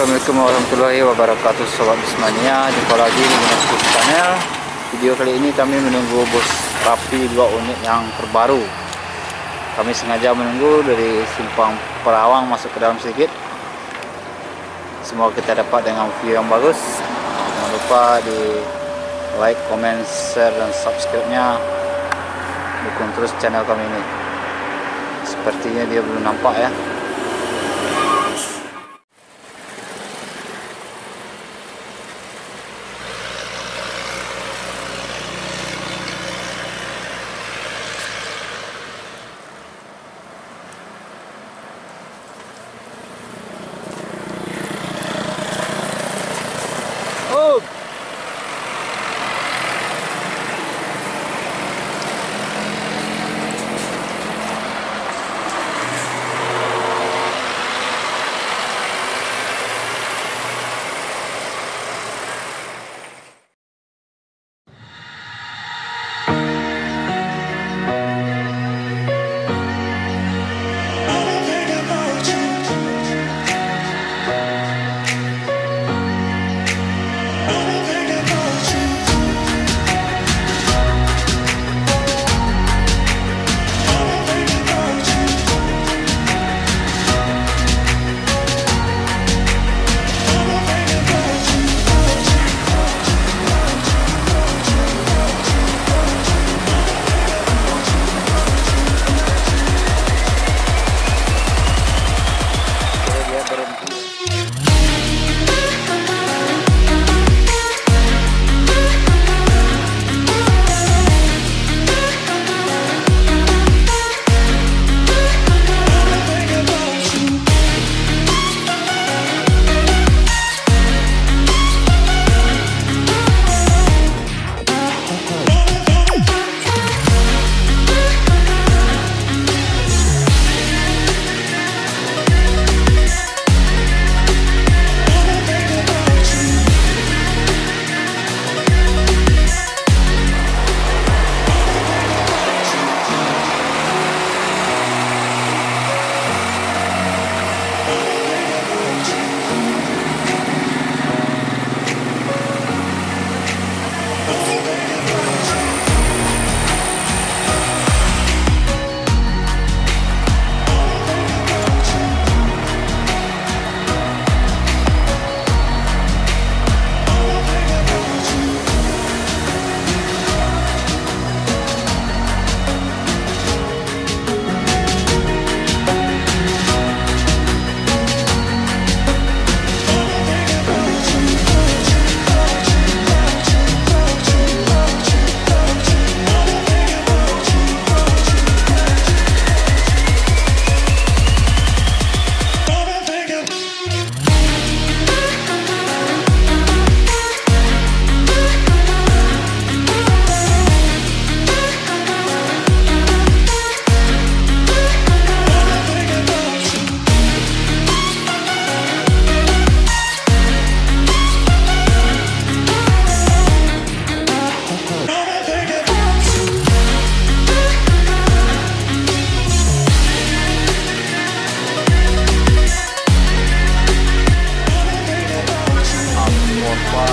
Assalamualaikum warahmatullahi wabarakatuh, Sobat Bismania. Jumpa lagi di Bus Channel. Video kali ini kami menunggu bus Rapi 2 unit yang terbaru. Kami sengaja menunggu dari simpang Perawang masuk ke dalam sedikit. Semoga kita dapat dengan view yang bagus. Jangan lupa di like, comment, share, dan subscribe-nya. Dukung terus channel kami ini. Sepertinya dia belum nampak ya. Oh.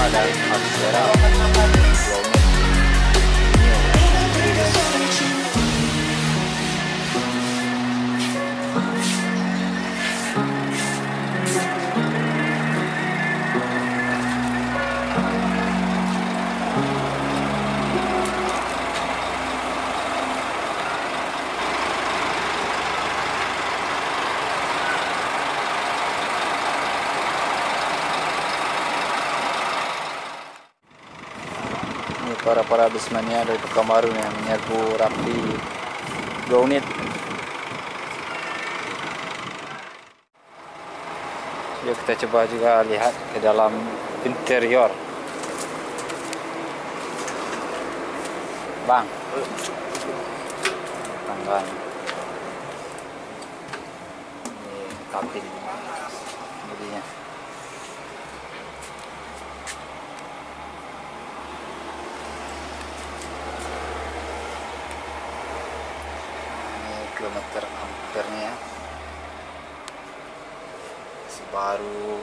Dan Aksera para Bismania dari Pekanbaru yang menyerbu Rapi 2 unit. Yuk kita coba juga lihat ke dalam interior. Bang, tangga ini kabin jadinya. Kilometer ampernya baru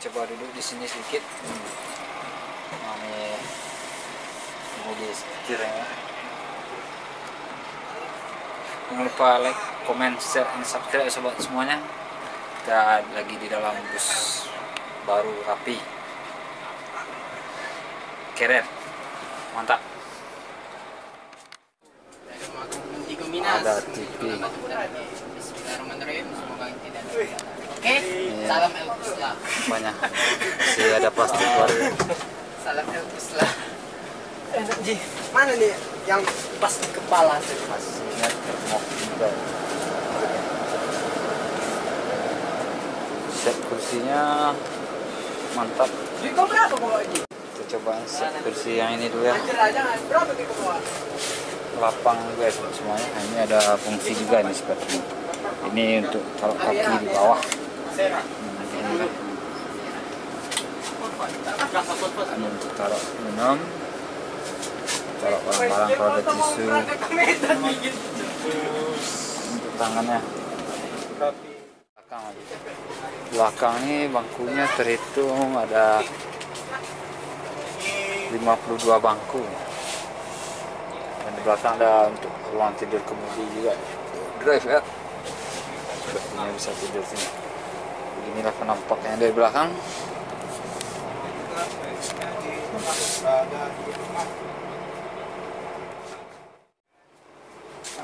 coba duduk di sini sedikit. Mami di setirnya. Jangan lupa like, comment, share, dan subscribe sobat semuanya. Kita lagi di dalam bus baru rapi, keren, mantap. Ada TV. Oke, salam Elkuslah. Banyak. Masih ada plastik baru. Salam Elkuslah. Enak Ji. Mana nih yang pas di kepala? Masihnya termok juga. Set kursinya mantap. Jadi kau berapa bawa Ji? Kita coba set kursi yang ini dulu ya. Anjir aja berapa kau bawa? Lapang guys semuanya. Nah, ini ada fungsi juga nih seperti ini untuk taruh kaki di bawah. Ini untuk taruh minum, taruh barang-barang kalau ada tisu. Untuk tangannya. Belakang ini bangkunya terhitung ada 52 bangku. Dan di belakang ada untuk ruang tidur kemudi juga. Drive ya. Ini bisa tidur sini. Beginilah penampaknya dari belakang.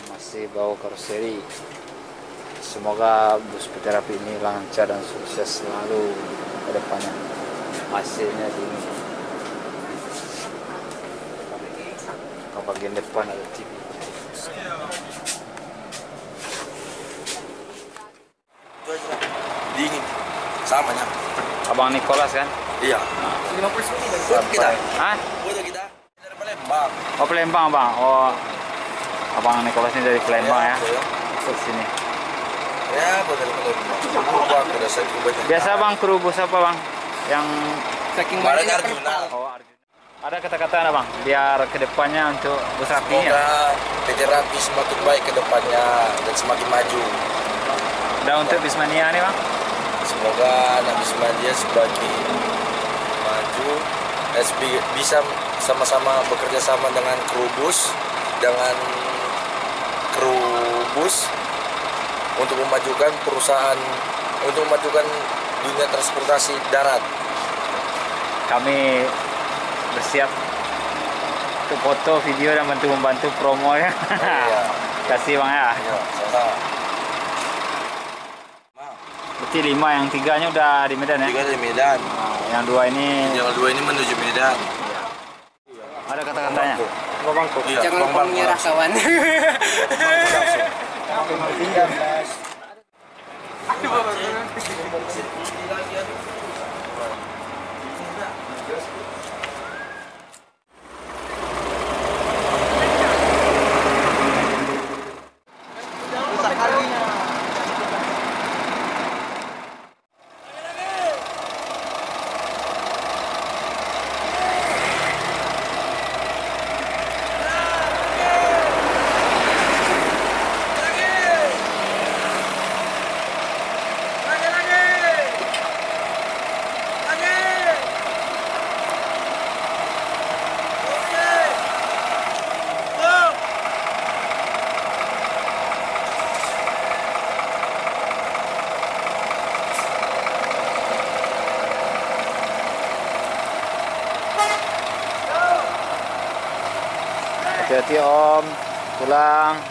Masih bau karoseri. Semoga bus PT Rapi ini lancar dan sukses selalu ke depannya. AC-nya dingin. Ke bagian depan ada TV. Dingin sama nya. Abang Nicholas kan? Iya. 50 dari Buat kita. Hah? Buat kita dari Palembang. Oh Palembang bang. Oh Abang Nicholas ini dari Palembang ya. Iya. Masuk sini. Ya, buat dari Palembang. Buat pada saya juga. Biasa bang kru bus apa bang? Yang saking Kemarin banyaknya Arjuna. oh Arjuna. Ada kata-kata apa bang? Biar kedepannya untuk bus rapinya. Semoga PT Rapi semakin baik ke depannya dan semakin maju. Dan untuk Bismania nih bang? Semoga anak Bismania semakin maju dan bisa sama-sama bekerja sama dengan kru bus, untuk memajukan perusahaan, untuk memajukan dunia transportasi darat. Kami bersiap untuk foto, video dan membantu promo ya. Iya. Kasih bang ya. Iya, sama. Berarti 5, yang 3-nya udah di Medan ya? 3 dari Medan. Nah, yang 2 ini Yang 2 ini menuju Medan. ada kata-katanya. Iya, jangan kau menyerah kawan. Hati-hati om, pulang.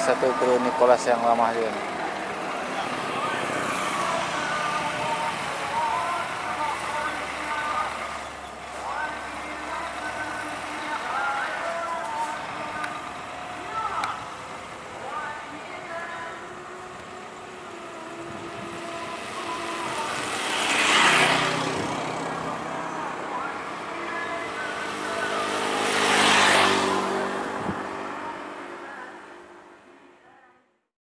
satu kru Nicholas yang lama juga.